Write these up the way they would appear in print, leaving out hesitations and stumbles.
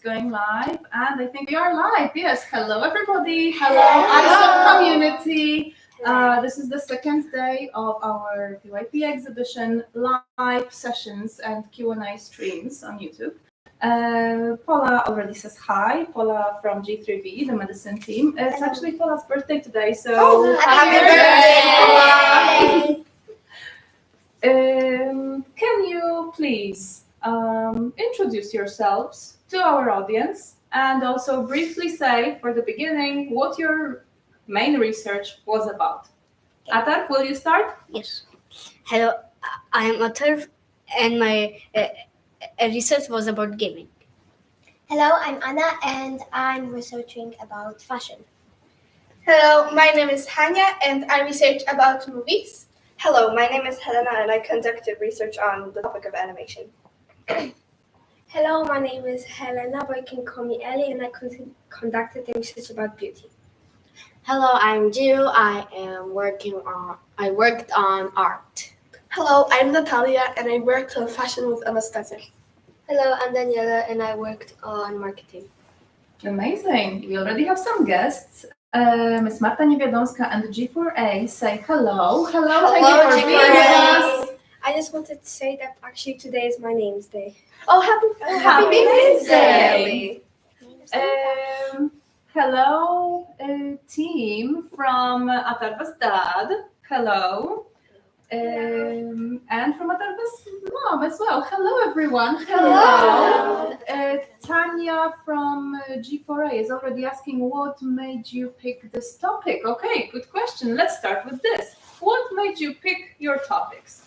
going live, and I think we are live. Yes, hello everybody. Hello, ISO community. This is the second day of our PYP exhibition live sessions and Q&A streams on YouTube. Paula already says hi. Paula from G3V, the medicine team. It's actually Paula's birthday today, so happy birthday, Paula! Can you please introduce yourselves to our audience and also briefly say for the beginning what your main research was about? Atar, will you start? Yes. Hello, I am Atar, and my research was about gaming. Hello, I'm Anna, and I'm researching about fashion. Hello, my name is Hania, and I research about movies. Hello, my name is Helena, and I conducted research on the topic of animation. Hello, my name is Helena, but you can call me Ellie, and I conducted research about beauty. Hello, I'm Jill. I worked on art. Hello, I'm Natalia, and I worked on fashion with Anastasia. Hello, I'm Daniela, and I worked on marketing. Amazing. We already have some guests. Miss Marta Niewiadomska and G4A say hello. Hello, thank you for being with us. I just wanted to say that actually today is my name's day. Oh, happy birthday! Hello, team from Atarva's dad. Hello. And from Atarva's mom as well. Hello, everyone. Hello. Tanya from G4A is already asking what made you pick this topic. Okay, good question. Let's start with this. What made you pick your topics?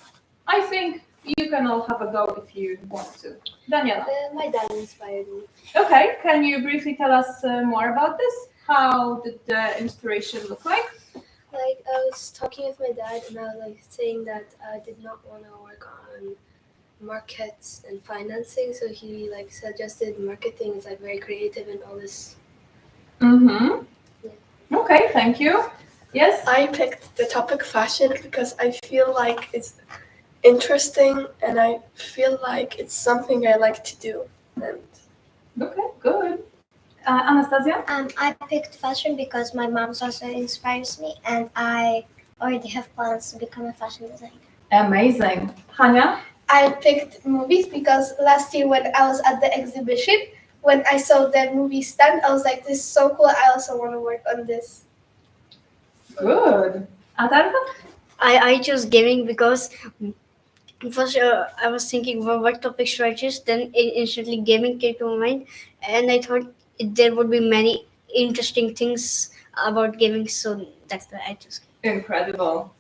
I think you can all have a go if you want to. Daniela. My dad inspired me. Okay, can you briefly tell us more about this? How did the inspiration look like? I was talking with my dad, and I was saying that I did not want to work on markets and financing, so he suggested marketing is very creative and all this. Mm-hmm. Yeah. Okay, thank you. Yes? I picked the topic fashion because I feel like it's interesting, and I feel like it's something I like to do. Okay, good. Anastasia? I picked fashion because my mom also inspires me, and I already have plans to become a fashion designer. Amazing. Hania? I picked movies because last year when I was at the exhibition, when I saw the movie stand, I was like, this is so cool, I also want to work on this. Good. Atarva? I chose gaming because first I was thinking what topic should I choose, then instantly gaming came to my mind, and I thought there would be many interesting things about gaming, so that's why I chose. Incredible.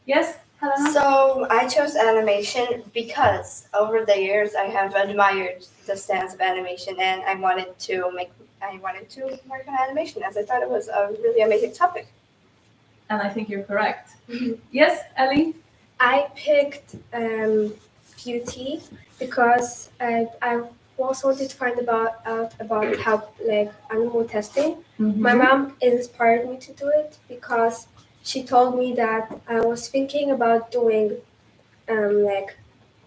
Yes, Helena? So I chose animation because over the years I have admired the stance of animation, and I wanted to work on animation as I thought it was a really amazing topic. And I think you're correct. Yes, Ellie? I picked beauty because I also wanted to find out about how animal testing. Mm-hmm. My mom inspired me to do it because she told me that I was thinking about doing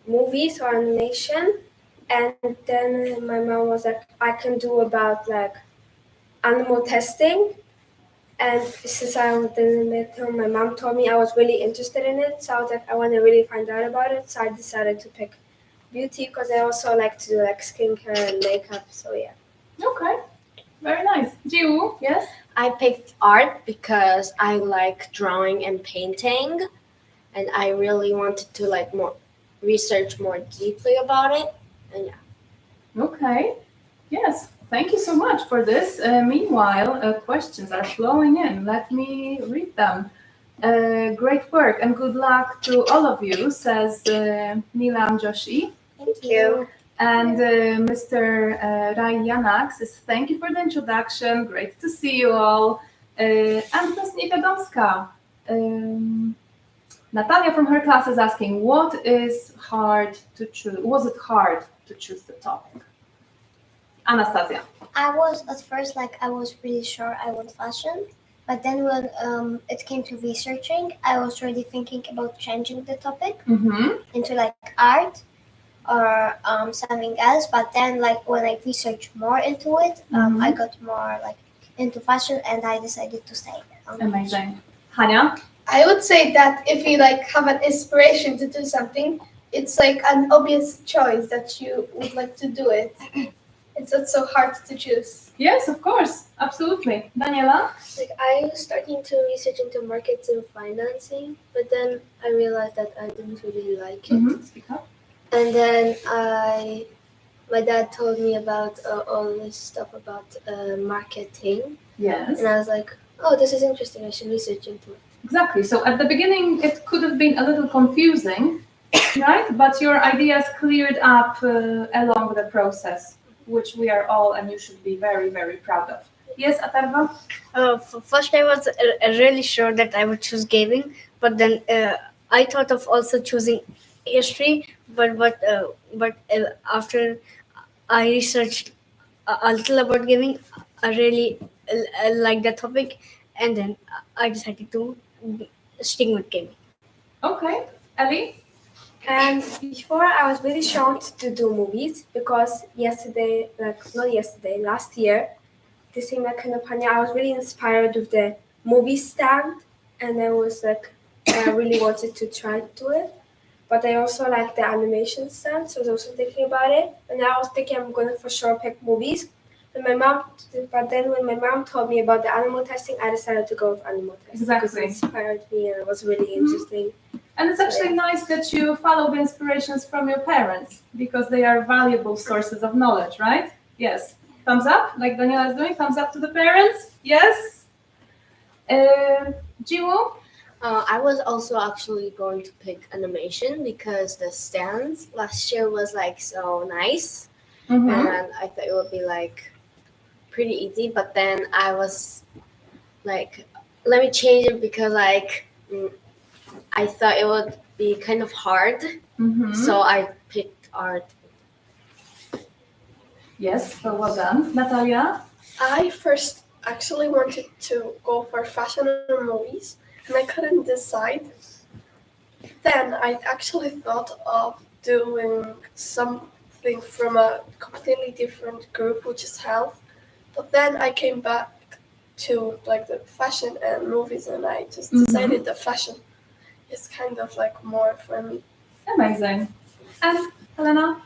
movies or animation, and then my mom was like, I can do about animal testing. And since I didn't meet her, my mom told me I was really interested in it, so I was like, I want to really find out about it. So I decided to pick beauty because I also like to do skincare and makeup. So yeah. Okay, very nice. Jiu, yes? I picked art because I like drawing and painting, and I really wanted to research more deeply about it. And yeah. Okay. Yes. Thank you so much for this. Meanwhile, questions are flowing in. Let me read them. Great work and good luck to all of you, says Nilam Joshi. Thank you. And Mr. Rai Yanak says, thank you for the introduction. Great to see you all. And Miss Niewiadomska. Natalia from her class is asking, was it hard to choose the topic? Anastasia. I was at first I was pretty sure I want fashion, but then when it came to researching, I was already thinking about changing the topic into art or something else. But then, like when I researched more into it, I got more like into fashion, and I decided to stay on fashion. Amazing. Hania? I would say that if you like have an inspiration to do something, it's like an obvious choice that you would like to do it. It's not so hard to choose. Yes, of course. Absolutely. Daniela? Like I was starting to research into markets and financing, but then I realized that I didn't really like it. Speak up. And then my dad told me about all this stuff about marketing, Yes. and I was like, oh, this is interesting. I should research into it. Exactly. So at the beginning, it could have been a little confusing, right? But your ideas cleared up along the process, which we are all, and you should be very, very proud of. Yes, Atarva? First, I was really sure that I would choose gaming, but then I thought of also choosing history. But after I researched a little about gaming, I really like that topic, and then I decided to stick with gaming. Okay. Ellie? And before I was really shocked to do movies because last year, the same like kind of Hanya, I was really inspired with the movie stand, and I was like, I really wanted to try to do it. But I also like the animation stand, so I was also thinking about it. And I was thinking I'm gonna for sure pick movies. But then when my mom told me about the animal testing, I decided to go with animal testing because Exactly. it inspired me and it was really interesting. And it's actually nice that you follow the inspirations from your parents because they are valuable sources of knowledge, right? Yes. Thumbs up, like Daniela is doing. Thumbs up to the parents. Yes. Jiwoo? I was also actually going to pick animation because the stands last year was like so nice, and I thought it would be like pretty easy. But then I was like, let me change it because like I thought it would be kind of hard, so I picked art. Yes, so well done. Natalia? I first actually wanted to go for fashion or movies, and I couldn't decide. Then I actually thought of doing something from a completely different group, which is health. But then I came back to like the fashion and movies, and I just decided that fashion is kind of like more for me. Amazing. And Helena?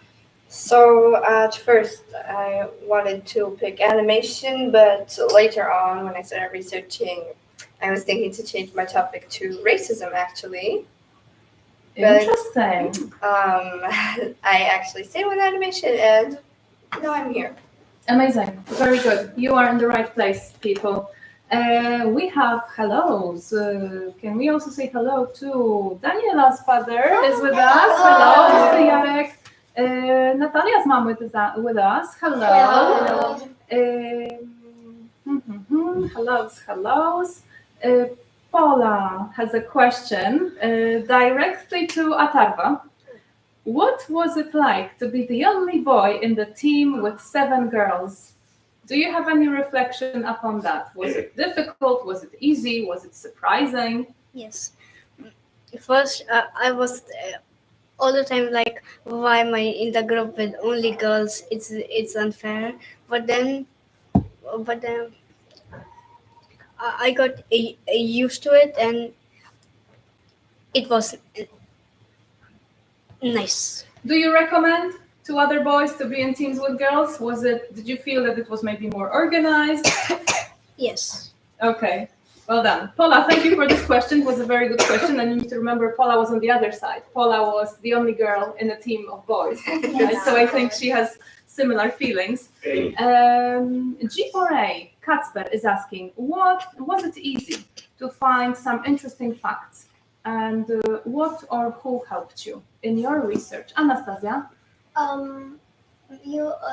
So at first I wanted to pick animation, but later on when I started researching, I was thinking to change my topic to racism actually. But, Interesting. I actually stayed with animation and now I'm here. Amazing. Very good. You are in the right place, people. We have hellos. Can we also say hello to Daniela's father is with us. Hello, Mr. Jarek. Natalia's mom with us. Hello. Hellos. Paula has a question directly to Atarva. What was it like to be the only boy in the team with 7 girls? Do you have any reflection upon that? Was it difficult? Was it easy? Was it surprising? Yes. First, I was all the time like, why am I in the group with only girls? It's unfair. But then I got used to it, and it was nice. Do you recommend to other boys to be in teams with girls? Did you feel that it was maybe more organized? Yes. Okay. Well done. Paula, thank you for this question. It was a very good question. And you need to remember Paula was on the other side. Paula was the only girl in a team of boys. Right? So I think she has similar feelings. G4A, Kacper is asking, was it easy to find some interesting facts? And what or who helped you in your research? Anastasia?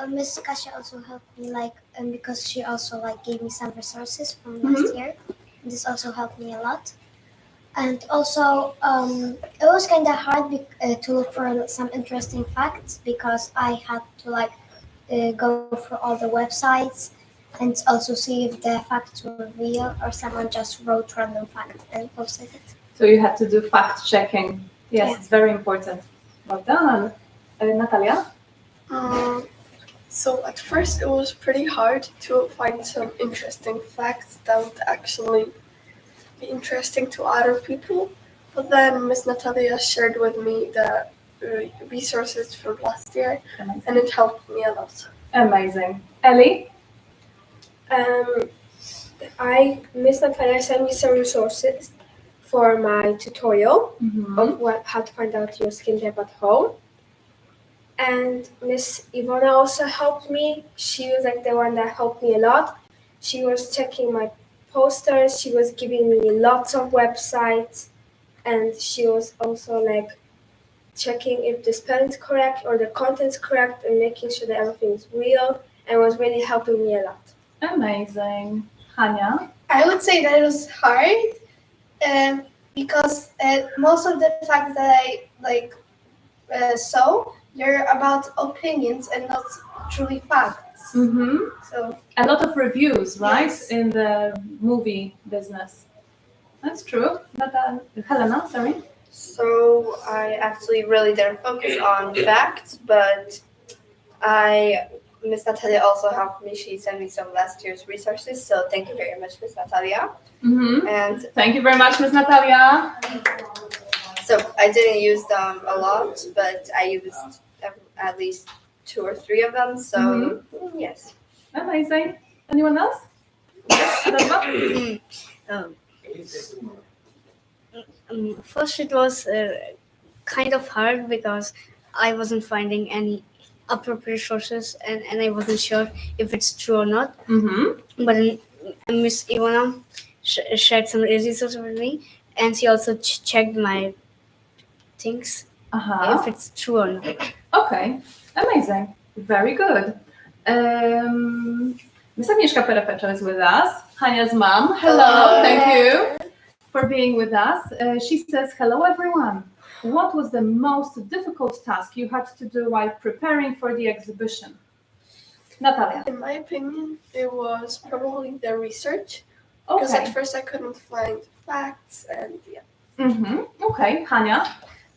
Miss Kasia also helped me, like, because she also like gave me some resources from last year. This also helped me a lot. And also, it was kind of hard to look for some interesting facts because I had to like go through all the websites and also see if the facts were real or someone just wrote random fact and posted it. So you had to do fact checking. Yes, Yeah. It's very important. Well done. Natalia? So at first it was pretty hard to find some interesting facts that would actually be interesting to other people. But then Miss Natalia shared with me the resources from last year, and it helped me a lot. Amazing. Ellie? Miss Natalia sent me some resources for my tutorial of how to find out your skin type at home. And Miss Ivona also helped me. She was like the one that helped me a lot. She was checking my posters. She was giving me lots of websites, and she was also like checking if the spelling's correct or the content's correct and making sure that everything's real, and was really helping me a lot. Amazing. Hania? I would say that it was hard because most of the facts that I saw, they're about opinions and not truly facts. So A lot of reviews, right? Yes. In the movie business. That's true. Helena, sorry. So I actually really didn't focus on facts, but Miss Natalia also helped me. She sent me some last year's resources, so thank you very much, Miss Natalia. And Thank you very much, Miss Natalia. so I didn't use them a lot, but I used at least 2 or 3 of them. So yes. Amazing. Anyone else? Yes, Adalba? First, it was kind of hard because I wasn't finding any appropriate sources, and I wasn't sure if it's true or not. But Miss Ivana shared some resources with me, and she also checked my things if it's true or not. Okay, amazing. Very good. Miss Agnieszka Perepeczo is with us, Hania's mom. Hello, thank you for being with us. She says, hello everyone. What was the most difficult task you had to do while preparing for the exhibition? Natalia. In my opinion, it was probably the research. Because at first I couldn't find facts and yeah. Okay, Hania.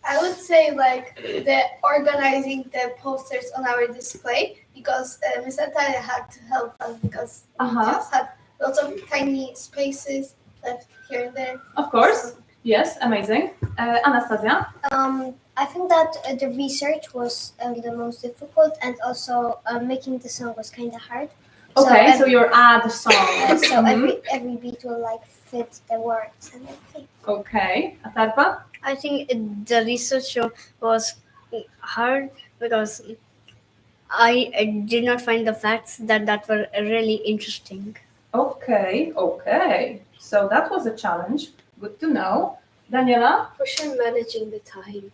I would say like the organizing the posters on our display because Miss Natalia had to help us because we just had lots of tiny spaces left here and there. Of course. Yes, amazing. Anastasia. I think that the research was the most difficult, and also making the song was kind of hard. Okay, so your ad song. So every beat will like fit the words and everything. Okay, Atarpa. I think the research was hard because I did not find the facts that were really interesting. Okay. So that was a challenge. Good to know. Daniela? For sure, managing the time.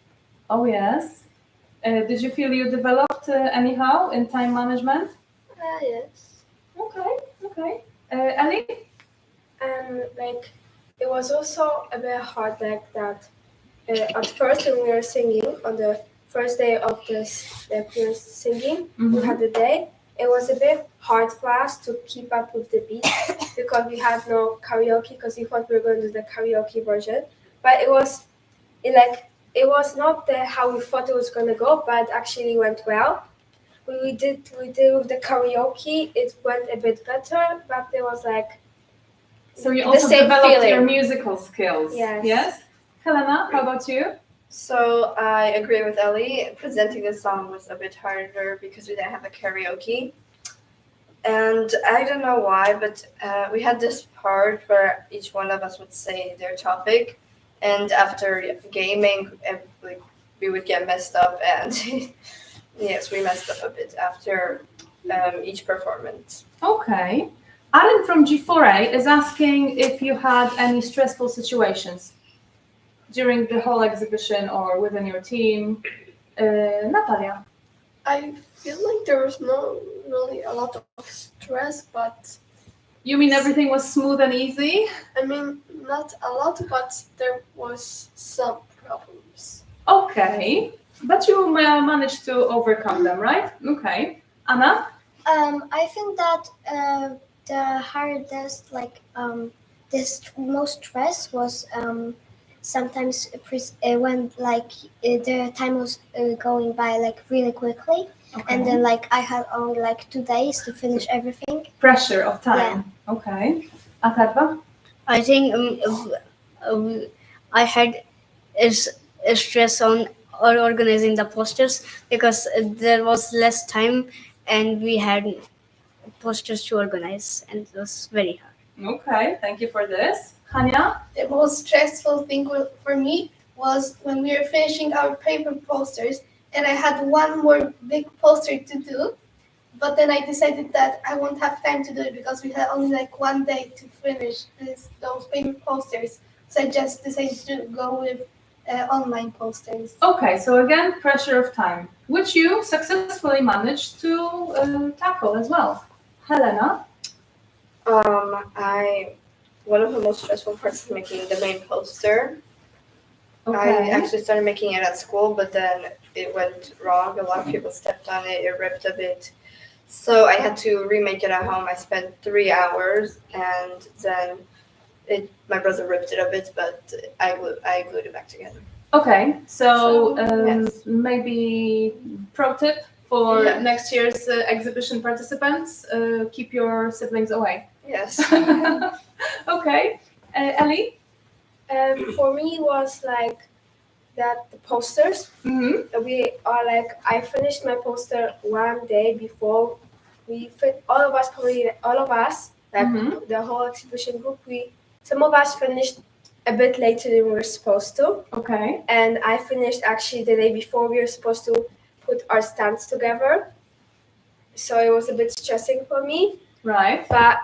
Oh, yes. Did you feel you developed anyhow in time management? Yes. Okay. Ellie? Like it was also a bit hard like that. At first, when we were singing on the first day of the singing, we had the day. It was a bit hard for us to keep up with the beat because we had no karaoke because we thought we were going to do the karaoke version. But it was not how we thought it was going to go, but it actually went well. We did with the karaoke. It went a bit better, but there was like. So you the also same developed feeling. your musical skills. Yes. Helena, how about you? So I agree with Ellie. Presenting the song was a bit harder because we didn't have a karaoke. And I don't know why, but we had this part where each one of us would say their topic. And after gaming, we would get messed up. And yes, we messed up a bit after each performance. Okay. Alan from G4A is asking if you had any stressful situations during the whole exhibition or within your team. Natalia. I feel like there was not really a lot of stress, but You mean everything was smooth and easy? I mean, not a lot, but there was some problems. Okay. But you managed to overcome them, right? Okay. Anna? I think that the hardest, most stress was sometimes when like the time was going by like really quickly, and then like I had only like 2 days to finish everything. Pressure of time. Okay. Atarba? I think I had is a stress on or organizing the posters because there was less time and we had posters to organize and it was very hard. Okay, thank you for this. Hanya? The most stressful thing for me was when we were finishing our paper posters and I had one more big poster to do, but then I decided that I won't have time to do it because we had only like 1 day to finish those paper posters. So I just decided to go with online posters. Okay, so again, pressure of time, which you successfully managed to tackle as well. Helena? One of the most stressful parts is making the main poster. Okay. I actually started making it at school, but then it went wrong. A lot of people stepped on it. It ripped a bit. So I had to remake it at home. I spent 3 hours, and then my brother ripped it a bit, but I glued it back together. Okay, so yes. maybe pro tip for Yeah. next year's exhibition participants, keep your siblings away. Yes. Okay, Ellie? For me, was like that the posters. Mm-hmm. We are like I finished my poster 1 day before we fit. All of us, like the whole exhibition group. Some of us finished a bit later than we were supposed to. Okay. And I finished actually the day before we were supposed to put our stands together. So it was a bit stressing for me. Right. But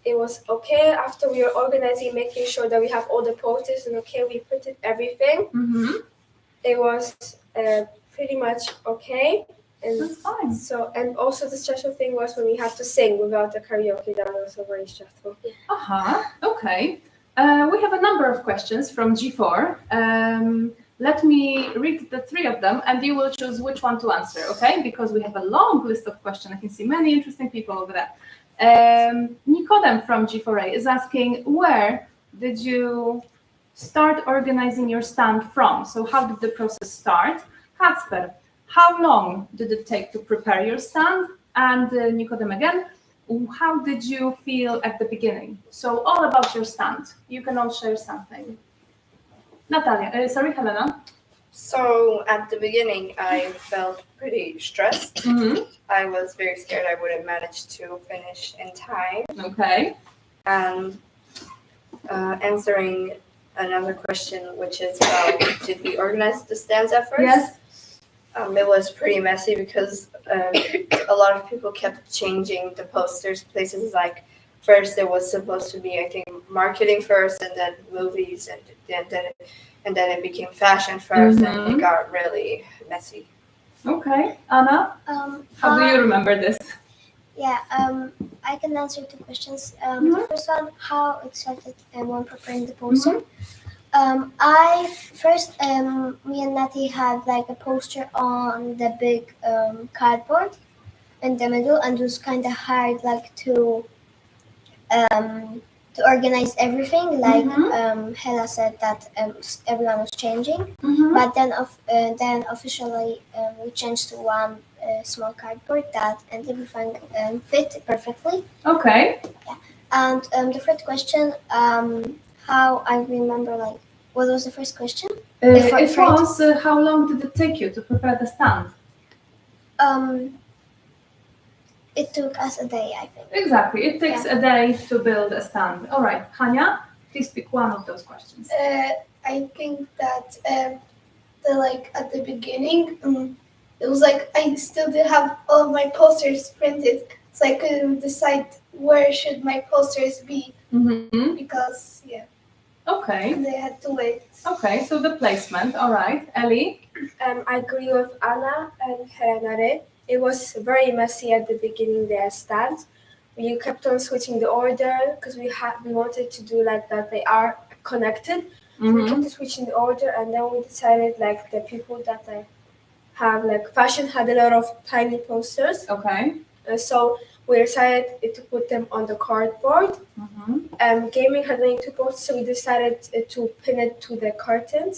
it was okay after we were organizing, making sure that we have all the posters and okay, we printed everything. Mm-hmm. It was pretty much okay. And that's fine. So, and also the stressful thing was when we had to sing without the karaoke. That was also very stressful. Okay. We have a number of questions from G4. Let me read the 3 of them and you will choose which one to answer, okay? Because we have a long list of questions. I can see many interesting people over there. Nikodem from G4A is asking, where did you start organizing your stand from? So how did the process start? Kacper, how long did it take to prepare your stand? And Nikodem again, how did you feel at the beginning? So all about your stand. You can all share something. Natalia, Helena. So at the beginning, I felt pretty stressed. Mm-hmm. I was very scared I wouldn't manage to finish in time. Okay. And answering another question, which is how did we organize the stands at first? Yes. It was pretty messy because a lot of people kept changing the posters. Places like first there was supposed to be, I think, marketing first, and then movies, and then it became fashion first, and it got really messy. Okay, Anna. How do you remember this? Yeah, I can answer 2 questions. The first one, how it started when preparing the poster. I first, me and Natty had like a poster on the big cardboard in the middle, and it was kind of hard like to organize everything. Like Hela said that everyone was changing, but then officially we changed to one small cardboard and everything fit perfectly. Okay. Yeah. And the first question, how I remember, like, what was the first question? It was how long did it take you to prepare the stand? It took us a day, I think. Exactly. It takes a day to build a stand. All right, Hania, please pick one of those questions. I think that at the beginning, it was like I still did have all of my posters printed, so I couldn't decide where should my posters be because Okay. they had to wait. Okay, so the placement. All right, Ellie. I agree with Anna and Helena. It was very messy at the beginning. Their stands. We kept on switching the order because we wanted to do like that. They are connected. So we kept switching the order, and then we decided like the people that I have like fashion had a lot of tiny posters. Okay. So we decided to put them on the cardboard. Gaming had only 2 posters, so we decided to pin it to the curtains.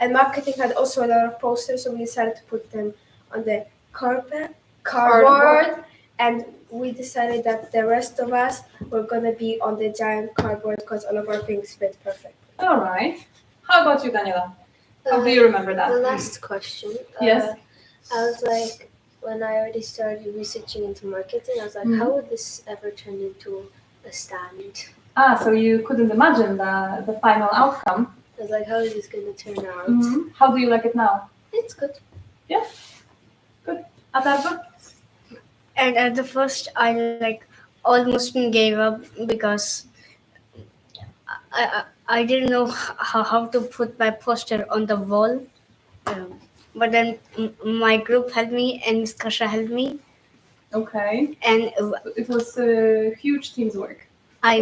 And marketing had also a lot of posters, so we decided to put them on the cardboard. And we decided that the rest of us were gonna be on the giant cardboard because all of our things fit perfect. All right. How about you, Daniela? How do you remember that? The last question. Yes. I was like, when I already started researching into marketing, I was like, how would this ever turn into a stand? So you couldn't imagine the final outcome. I was like, how is this going to turn out? How do you like it now? It's good. Yeah. Good. Atarva? And at the first, I like almost gave up because I didn't know how to put my poster on the wall. But then my group helped me and Miss Kasha helped me. Okay. And it was huge team's work. I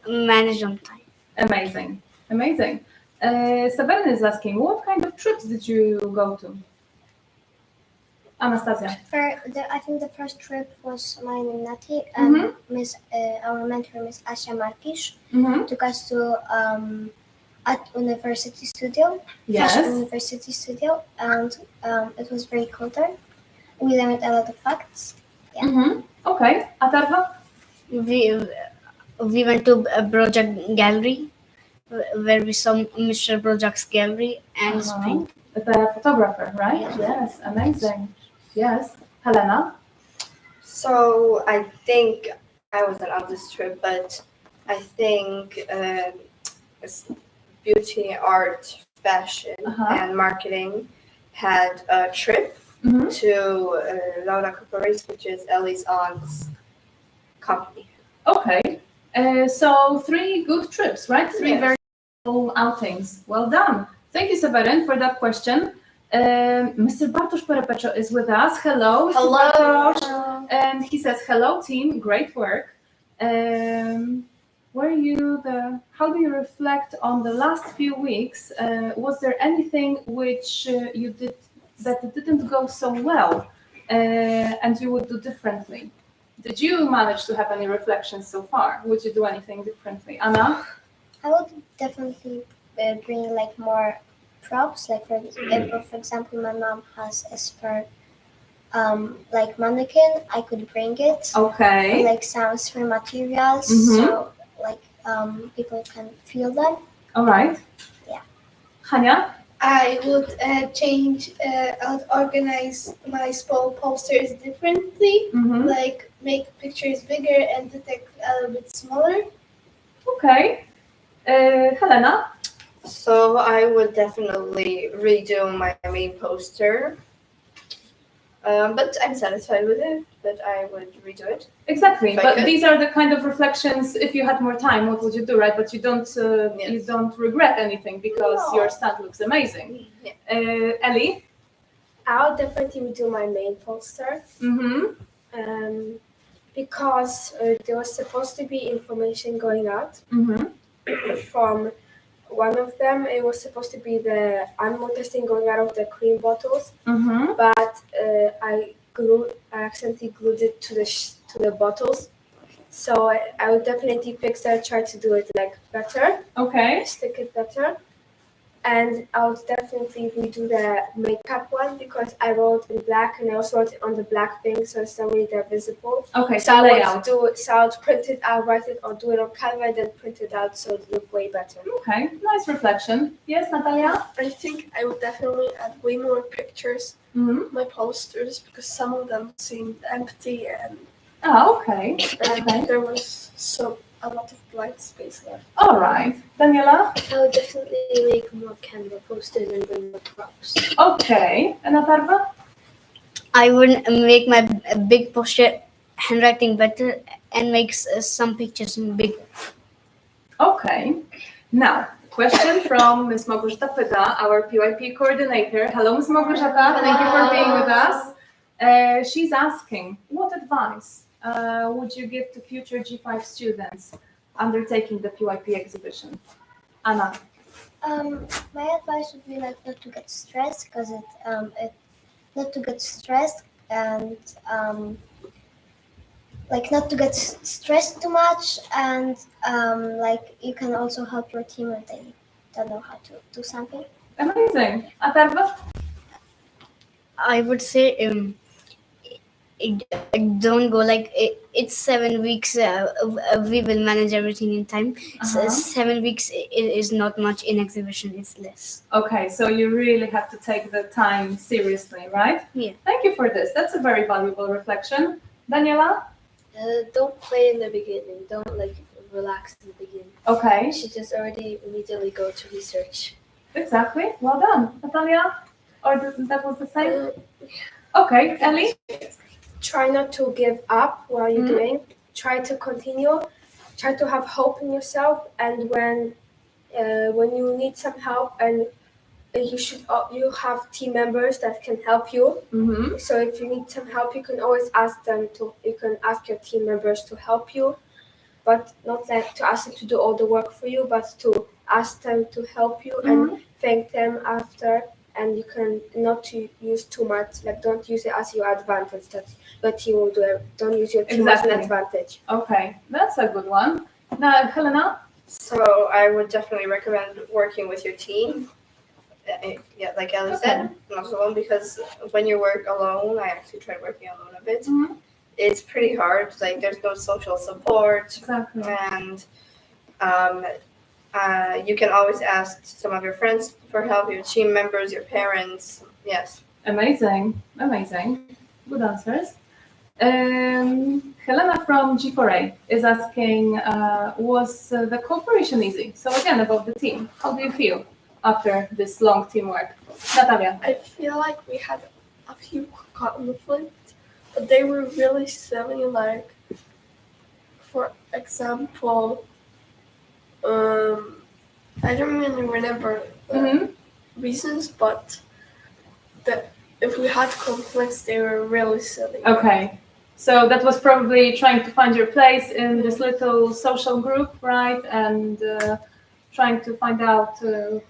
managed on time. Amazing. Amazing. Severin is asking, what kind of trips did you go to? Anastasia. I think the first trip was mine and Nati, and our mentor, Miss Asha Markish, took us to at University Studio, Fashion University Studio, and it was very cool there. We learned a lot of facts. Yeah. Okay. Atarva? We went to a project gallery where we saw Mr. Project's gallery and his paint. The photographer, right? Yes. Amazing. Yes. Helena? So I think I wasn't on this trip, but I think beauty, art, fashion, and marketing had a trip to Laura Corporation, which is Ellie's aunt's company. Okay. So 3 good trips, right? 3 very cool outings. Well done. Thank you, Severin, for that question. Mr. Bartosz Perepecho is with us. Hello, Mr. Bartosz. And he says, hello, team. Great work. How do you reflect on the last few weeks? Was there anything which you did that didn't go so well and you would do differently? Did you manage to have any reflections so far? Would you do anything differently? Anna? I would definitely bring like more props. Like for example, my mom has a spare like mannequin. I could bring it. Okay. And, like some spare materials, so like people can feel them. All right. Yeah. Hania? I would I would organize my small posters differently, like make pictures bigger and the text a little bit smaller. Okay. Helena? So I would definitely redo my main poster. But I'm satisfied with it, but I would redo it. Exactly, but these are the kind of reflections, if you had more time, what would you do, right? But you don't you don't regret anything because your stand looks amazing. Ellie? I would definitely redo my main poster. Because there was supposed to be information going out from one of them. It was supposed to be the animal testing going out of the cream bottles, but I accidentally glued it to the bottles. So I would definitely fix that, try to do it like better. Okay. Stick it better. And I would definitely redo the makeup one because I wrote in black and I also wrote it on the black thing, so it's not really that visible. Okay, so I would print it out, write it, or do it on Canva, then print it out so it look way better. Okay, nice reflection. Yes, Natalia? I think I would definitely add way more pictures to my posters because some of them seemed empty and okay. There was a lot of blank space left. All right. Daniela? I would definitely make more Canva posters and bring more props. Okay. And Atarva? I would make my big poster handwriting better and make some pictures big. Okay. Now, question from Ms. Małgorzata Pyta, our PYP coordinator. Hello, Ms. Małgorzata. Thank you for being with us. She's asking, what advice would you give to future G5 students undertaking the PYP exhibition? Anna? My advice would be like not to get stressed because not to get stressed and like not to get stressed too much, and like you can also help your team if they don't know how to do something. Amazing. Atharva? I would say don't go like it's 7 weeks. We will manage everything in time. Uh-huh. 7 weeks is not much in exhibition. It's less. Okay, so you really have to take the time seriously, right? Yeah. Thank you for this. That's a very valuable reflection. Daniela? Don't play in the beginning. Don't like relax in the beginning. Okay, You should just already immediately go to research. exactly. Well done. Natalia? Or that was the same? Okay, Ellie? Try not to give up while you're Mhm. doing. Try to continue. Try to have hope in yourself. And when you need some help, and you have team members that can help you. Mm-hmm. So if you need some help, you can always ask them to. You can ask your team members to help you, but not like to ask them to do all the work for you, but to ask them to help you and thank them after. And you can not to use too much. Like don't use it as your advantage that your team will do it. Don't use your team as an Exactly. advantage. Okay, that's a good one. Now, Helena? So I would definitely recommend working with your team. Yeah, like Ellie said, not alone, because when you work alone, I actually tried working alone a bit. Mm-hmm. It's pretty hard. Like there's no social support, Exactly. and you can always ask some of your friends for help, your team members, your parents. Yes. Amazing. Good answers. Helena from G4A is asking, was the cooperation easy? So again, about the team. How do you feel after this long teamwork? Natalia? I feel like we had a few conflicts, but they were really silly. Like, for example, I don't really remember reasons, but if we had conflicts, they were really silly. Okay. So that was probably trying to find your place in this little social group, right? And trying to find out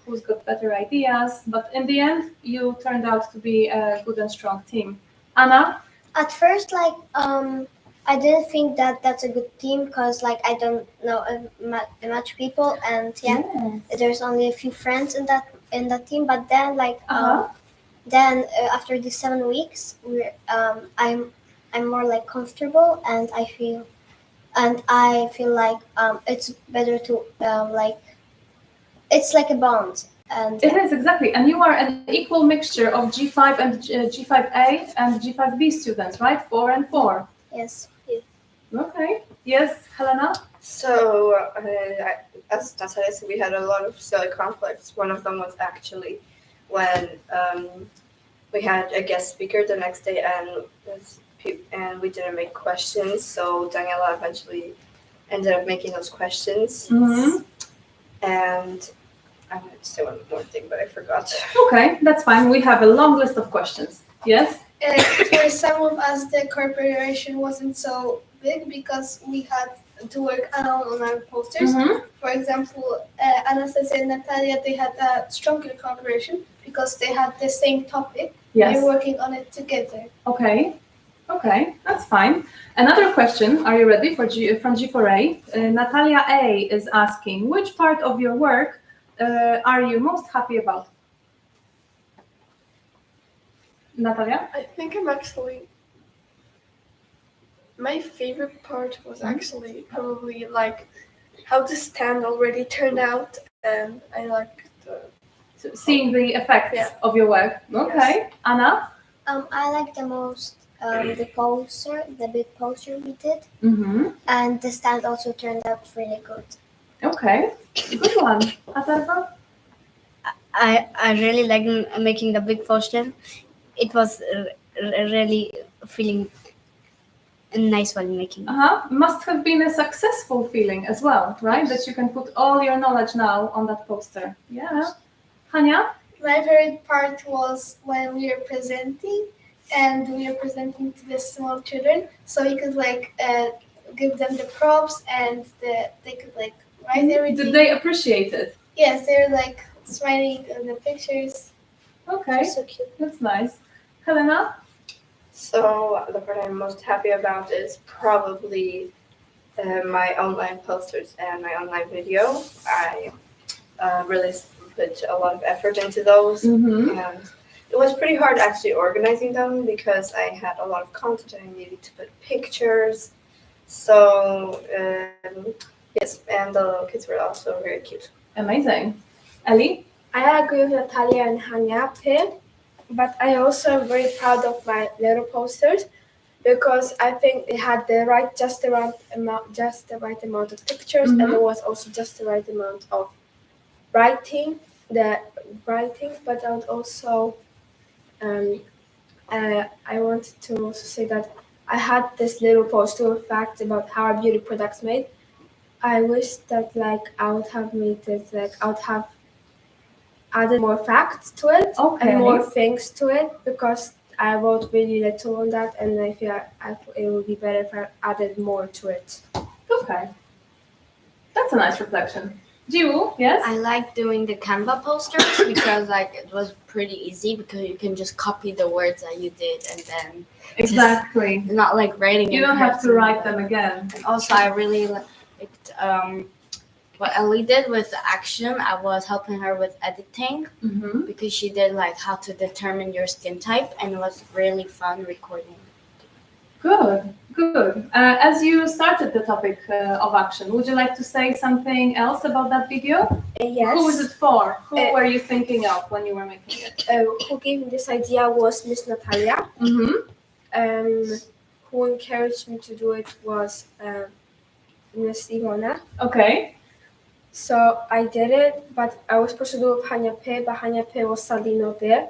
who's got better ideas. But in the end, you turned out to be a good and strong team. Anna? At first, like I didn't think that that's a good team because like I don't know much people, and there's only a few friends in that team. But then like after these 7 weeks, I'm more like comfortable, and I feel like it's better to like it's like a bond. And It is, exactly. And you are an equal mixture of G5 and G5A and G5B students, right? 4 and 4. Yes. Okay. Yes, Helena? So, as Natalia said, we had a lot of silly conflicts. One of them was actually when we had a guest speaker the next day, and we didn't make questions. So Daniela eventually ended up making those questions. Mm-hmm. And I wanted to say one more thing, but I forgot. Okay, that's fine. We have a long list of questions. Yes? For some of us, the cooperation wasn't so big because we had to work alone on our posters. Mm-hmm. For example, Anastasia and Natalia, they had a stronger cooperation because they had the same topic. Yes. They're working on it together. Okay, that's fine. Another question, are you ready from G4A? Natalia A is asking, which part of your work are you most happy about? Natalia? I think my favorite part was actually probably like how the stand already turned out, and I like seeing the effects of your work. Okay, yes. Anna? I like the most the big poster we did, and the stand also turned out really good. Okay, good one. Atharva? I really like making the big poster. It was really feeling nice while making. Must have been a successful feeling as well, right? Yes. That you can put all your knowledge now on that poster. Yeah. Hania? My favorite part was when we were presenting, and we were presenting to the small children, so we could like give them the props, and they could like write everything. Did they appreciate it? Yes, they were like smiling in the pictures. Okay, so cute. That's nice. Helena? So the part I'm most happy about is probably my online posters and my online video. I really put a lot of effort into those, and it was pretty hard actually organizing them because I had a lot of content and I needed to put pictures. So yes, and the kids were also very cute. Amazing. Ellie? I agree with Natalia and Hanya Pin, but I also am very proud of my little posters because I think they had just the right amount of pictures, and there was also just the right amount of writing. But I would also I wanted to also say that I had this little poster of facts about how our beauty products made. I wish that I would have made it I would have added more facts to it and more things to it because I wrote really little on that, and I feel it would be better if I added more to it. Okay. That's a nice reflection. Jiwoo, yes? I like doing the Canva posters because it was pretty easy because you can just copy the words that you did and then exactly. Not writing. You don't have to write them again. And also, I really liked what Ellie did with the action. I was helping her with editing because she did how to determine your skin type, and it was really fun recording. Good. As you started the topic of action, would you like to say something else about that video? Yes. Who was it for? Who were you thinking of when you were making it? Who gave me this idea was Miss Natalia. Who encouraged me to do it was Miss Ivona. Okay. So I did it, but I was supposed to do it with Hanya Pe, but Hanya Pe was sadly not there.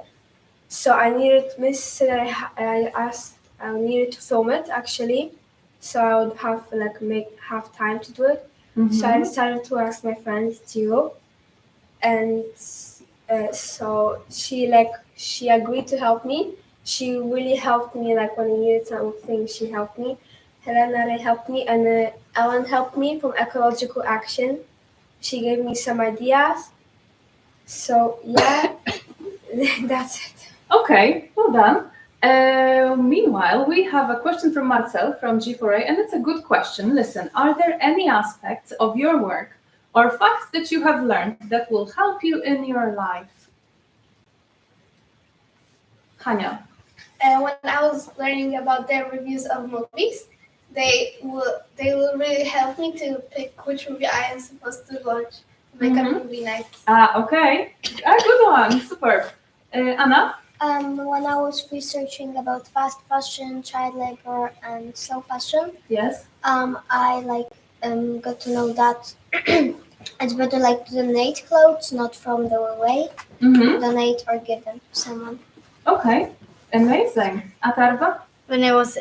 So I needed Miss said I needed to film it actually, so I would have have time to do it. So I decided to ask my friend Gio, and so she agreed to help me. She really helped me when I needed something. She helped me. Helena helped me, and Ellen helped me from Ecological Action. She gave me some ideas. So yeah, that's it. Okay, well done. Meanwhile, we have a question from Marcel from G4A, and it's a good question. Listen, are there any aspects of your work or facts that you have learned that will help you in your life? Hanya. When I was learning about their reviews of movies, they will really help me to pick which movie I am supposed to watch, make a movie night. Okay, a good one, superb. Anna? When I was researching about fast fashion, child labor, and slow fashion, yes, I got to know that it's better to donate clothes, not from the way, donate or give them to someone. Okay, amazing. Atharva? When I was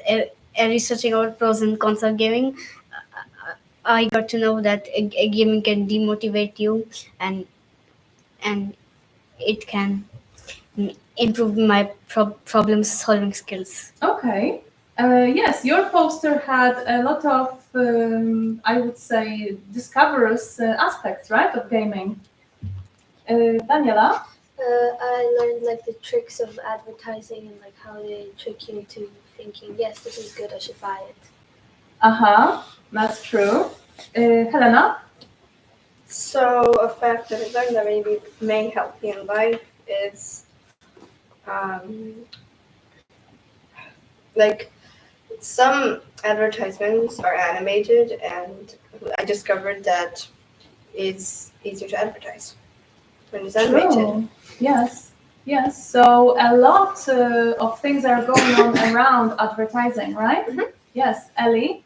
researching about pros and cons of gaming, I got to know that gaming can demotivate you, and it can improve my problem solving skills. Okay. Yes, your poster had a lot of, I would say, discoverous aspects, right, of gaming. Daniela? I learned the tricks of advertising and how they trick you into thinking, yes, this is good, I should buy it. That's true. Helena? So a fact that I learned that maybe may help me in life is some advertisements are animated, and I discovered that it's easier to advertise when it's animated. True. Yes. So a lot of things are going on around advertising, right? Yes. Ellie?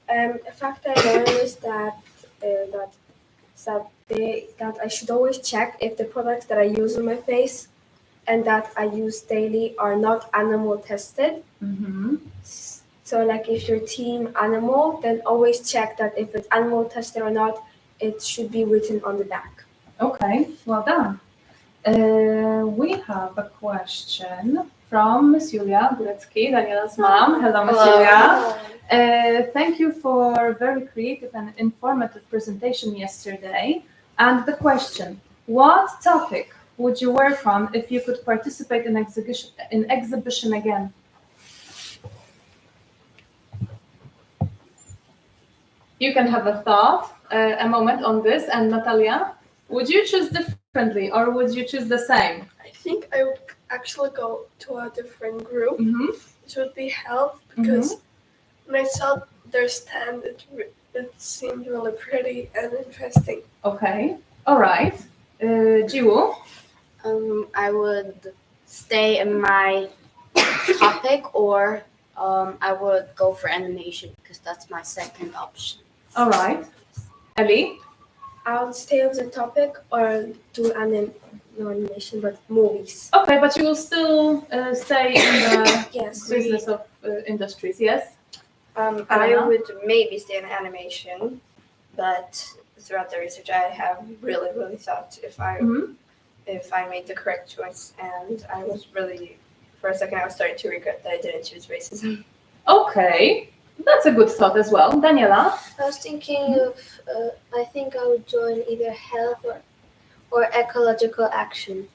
A fact I learned is that I should always check if the products that I use on my face and that I use daily are not animal tested. So if you're team animal, then always check that if it's animal tested or not, it should be written on the back. Okay, well done. We have a question from Miss Julia Gurecki, Daniela's mom. Hello, Miss Julia. Thank you for a very creative and informative presentation yesterday. And the question, what topic would you work on if you could participate in exhibition again? You can have a thought, a moment on this. And Natalia, would you choose differently or would you choose the same? I think I would actually go to a different group, which would be health, because when I saw their stand, it seemed really pretty and interesting. Okay, all right. Jiwoo? I would stay in my topic, or I would go for animation because that's my second option. All right. Ellie? I would stay with the topic or do no animation, but movies. Okay, but you will still stay in the Yes. business of industries, yes? I would maybe stay in animation, but throughout the research, I have really thought if I made the correct choice, and I was really, for a second, I was starting to regret that I didn't choose racism. Okay, that's a good thought as well. Daniela? I was thinking of, I think I would join either health or ecological action.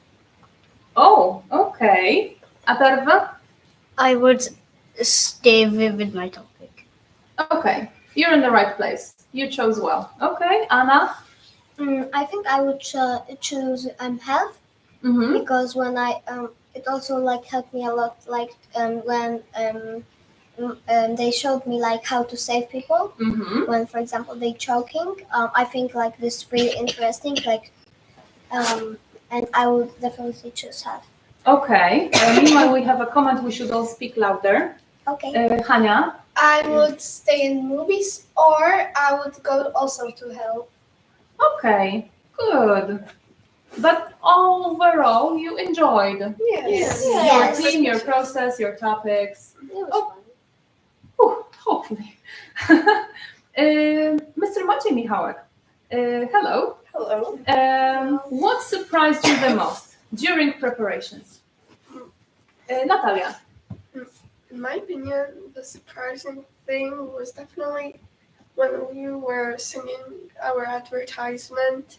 Oh, okay. Atharva? I would stay with my topic. Okay, you're in the right place. You chose well. Okay, Anna? I think I would choose health because when I it also like helped me a lot like when they showed me like how to save people when for example they choking. I think like this is really interesting like and I would definitely choose health. Okay. Meanwhile, we have a comment. We should all speak louder. Okay. Hania? I would stay in movies, or I would go also to health. Okay, good. But overall, you enjoyed Yes. your team, your process, your topics. It was fun. Hopefully. Mr. Maciej Michałek, hello. Hello. What surprised you the most during preparations? Natalia. In my opinion, the surprising thing was definitely when we were singing our advertisement,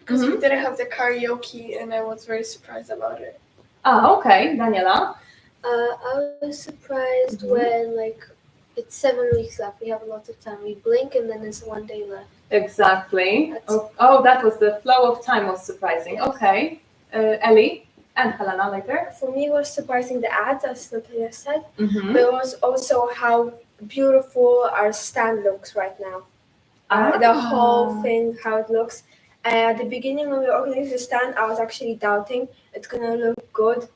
because we didn't have the karaoke, and I was very surprised about it. Okay. Daniela? I was surprised when like it's 7 weeks left. We have a lot of time. We blink and then it's 1 day left. Exactly. Oh, that was the flow of time was surprising. Yes. Okay. Ellie and Helena later. For me, it was surprising the ads, as Natalia said, Mm-hmm. but it was also how beautiful our stand looks right now. The whole thing, how it looks. At the beginning, when we organized the stand, I was actually doubting it's gonna look good.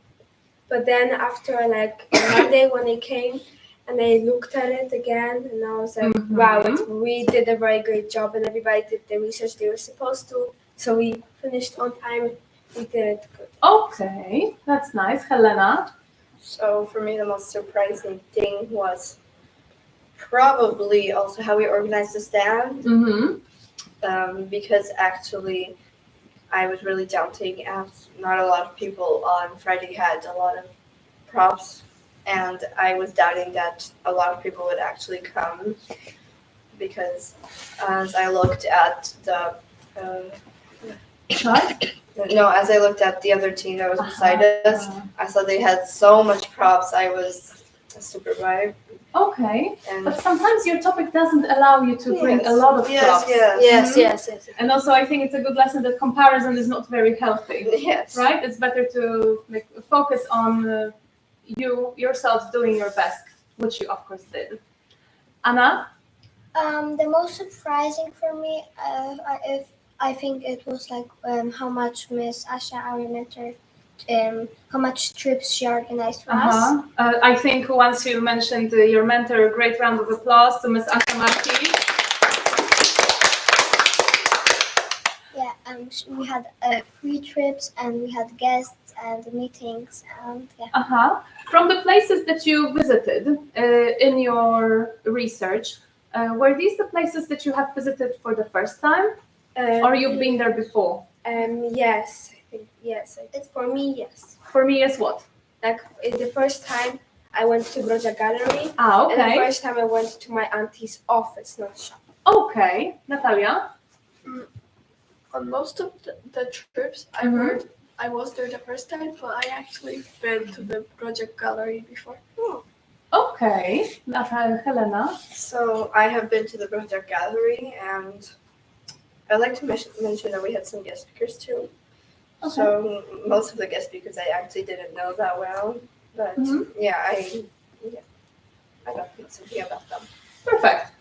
But then after like Monday when they came and they looked at it again, and I was like, wow, we did a very great job, and everybody did the research they were supposed to. So we finished on time. We did it good. Okay, that's nice. Helena? So for me, the most surprising thing was probably also how we organized the stand. Because actually I was really doubting as not a lot of people on Friday had a lot of props, and I was doubting that a lot of people would actually come, because as I looked at the as I looked at the other team that was beside us, I saw they had so much props. I was super vibe. Okay, And but sometimes your topic doesn't allow you to bring a lot of props. Yes. And also, I think it's a good lesson that comparison is not very healthy. Yes. Right? It's better to focus on you yourselves doing your best, which you of course did. Anna? The most surprising for me, I think it was like how much Miss Asha, our mentor, how much trips she organized for us. I think once you mentioned your mentor, a great round of applause to Miss Asha Marti. Yeah, we had free trips and we had guests and meetings and yeah. From the places that you visited in your research, were these the places that you have visited for the first time, or you've been there before? Yes, I think yes. For me, yes. For me, as what? Like the first time I went to Broja Gallery, Okay. and the first time I went to my auntie's office, not shop. Okay, Natalia. On most of the trips, I was there the first time, but I actually been to the project gallery before. Okay. Okay, Helena. So I have been to the project gallery, and I'd like to mention that we had some guest speakers too. Okay. So most of the guest speakers I actually didn't know that well, but I got something about them. Perfect.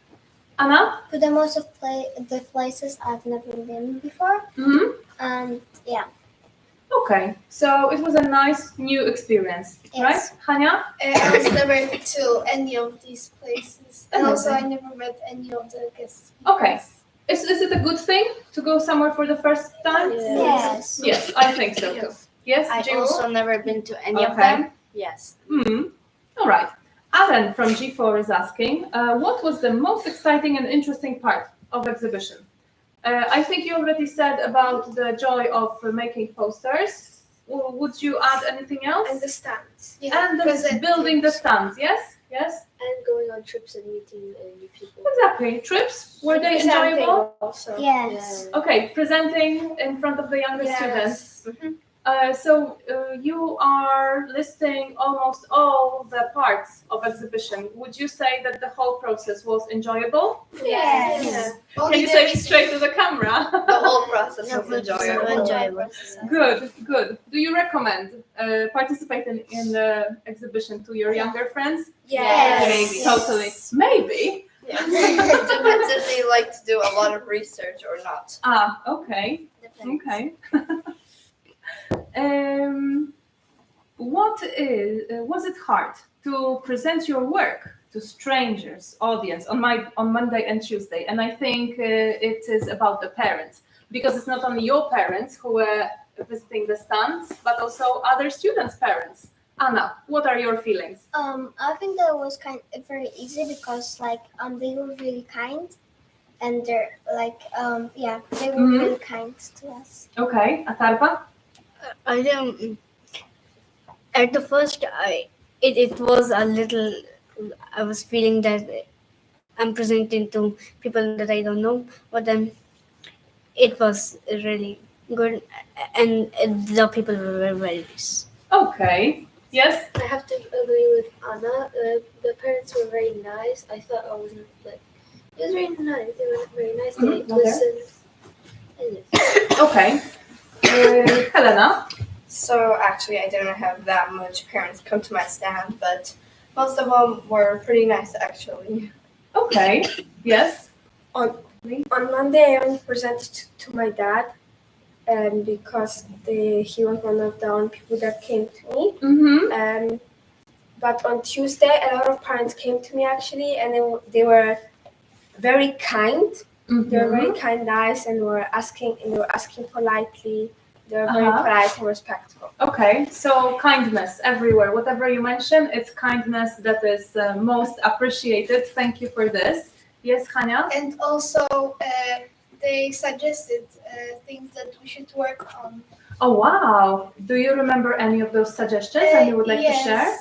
Anna? For the most of the places I've never been before. And yeah. Okay, so it was a nice new experience, right? Yes. Hania? I was never to any of these places, and also I never met any of the guests. Okay. Is it a good thing to go somewhere for the first time? Yes. Yes, I think so too. Yes, I Jill? also never been to any of Okay. them. Yes. All right. Aaron from G4 is asking, what was the most exciting and interesting part of exhibition? I think you already said about the joy of making posters. Would you add anything else? And the stands. And building the stands, yes? Yes? And going on trips and meeting new people. Exactly. Trips, were they Presenting enjoyable? Also. Yes. Okay, presenting in front of the younger students. So you are listing almost all the parts of exhibition. Would you say that the whole process was enjoyable? Yes. Can you say it straight to the camera? The whole process was enjoyable. Good. Do you recommend participating in the exhibition to your younger friends? Yes. Maybe, totally. Maybe. Yes. Depends if they like to do a lot of research or not. Okay. Okay. Was it hard to present your work to strangers, audience on Monday and Tuesday? And I think it is about the parents, because it's not only your parents who were visiting the stands, but also other students' parents. Anna, what are your feelings? I think that was very easy because they were really kind, and they're they were really kind to us. Okay, Atarva? I don't. At the first, it was a little. I was feeling that I'm presenting to people that I don't know, but then it was really good, and the people were very nice. Okay. Yes. I have to agree with Anna. The parents were very nice. I thought I wasn't it was very nice. They were very nice. They listened. Okay. Helena? So actually, I didn't have that much parents come to my stand, but most of them were pretty nice actually. Okay. Yes. On Monday, I only presented to my dad, because he was one of the only people that came to me. But on Tuesday, a lot of parents came to me actually, and they were very kind. They were very kind, nice, and were asking politely. They were very polite and respectful. Okay, so kindness everywhere. Whatever you mention, it's kindness that is most appreciated. Thank you for this. Yes, Hania? And also, they suggested things that we should work on. Oh, wow. Do you remember any of those suggestions and you would like to share?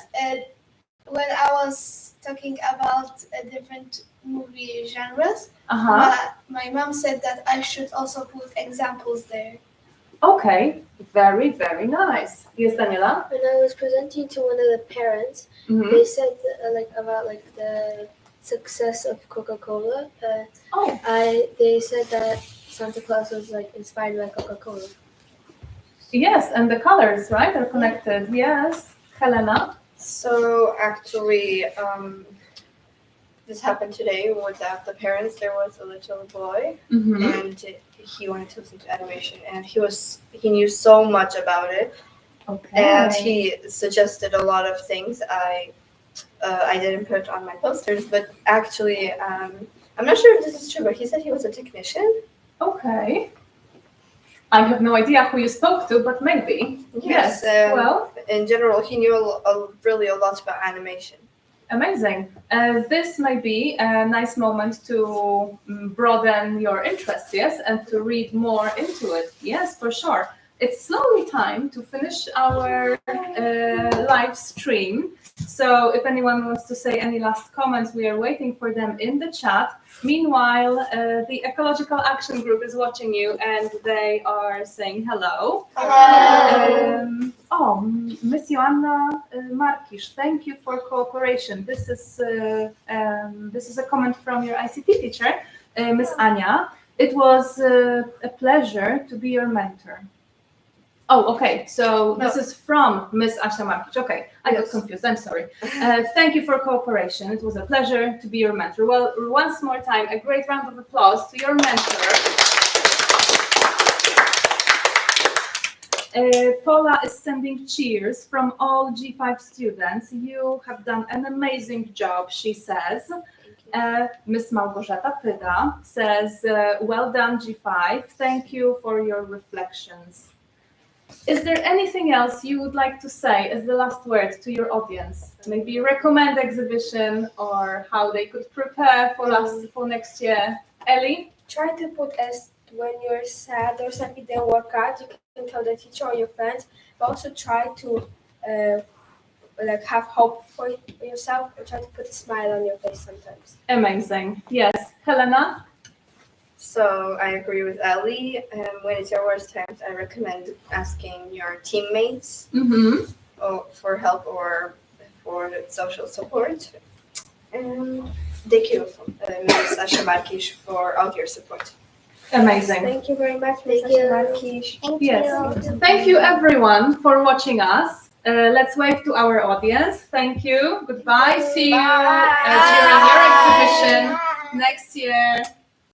When I was talking about different movie genres, my mom said that I should also put examples there. Okay, very, very nice. Yes, Daniela? When I was presenting to one of the parents, they said about the success of Coca-Cola. They said that Santa Claus was inspired by Coca-Cola. Yes, and the colors, right, are connected. Yes. Helena? So actually, this happened today without the parents. There was a little boy, and he wanted to listen to animation, and he knew so much about it. Okay. And he suggested a lot of things I didn't put on my posters, but actually, I'm not sure if this is true, but he said he was a technician. Okay. I have no idea who you spoke to, but maybe. Yes. Well, in general, he knew really a lot about animation. Amazing. This might be a nice moment to broaden your interest, yes, and to read more into it. Yes, for sure. it's slowly time to finish our live stream. So if anyone wants to say any last comments, we are waiting for them in the chat. Meanwhile, the Ecological Action Group is watching you and they are saying hello. Miss Joanna Markisz, thank you for cooperation. This is a comment from your ICT teacher, Miss Anya. It was a pleasure to be your mentor. Oh, okay. So this is from Miss Asia Markic. Okay, I got confused. I'm sorry. Thank you for cooperation. It was a pleasure to be your mentor. Well, once more time, a great round of applause to your mentor. Paula is sending cheers from all G5 students. You have done an amazing job, she says. Miss Małgorzata Pyda says, well done, G5. Thank you for your reflections. Is there anything else you would like to say as the last word to your audience? Maybe recommend exhibition or how they could prepare for next year. Ellie? Try to put as when you're sad or something didn't work out, you can tell the teacher or your friends, but also try to have hope for yourself or try to put a smile on your face sometimes. Amazing. Yes. Helena? So I agree with Ellie. When it's your worst times, I recommend asking your teammates for help or for social support. And thank you, Ms. Asha Markish, for all your support. Amazing. Thank you very much, Ms. Asha Markish. Thank Yes. you. Thank you, everyone, for watching us. Let's wave to our audience. Thank you. Goodbye. See you during your exhibition next year.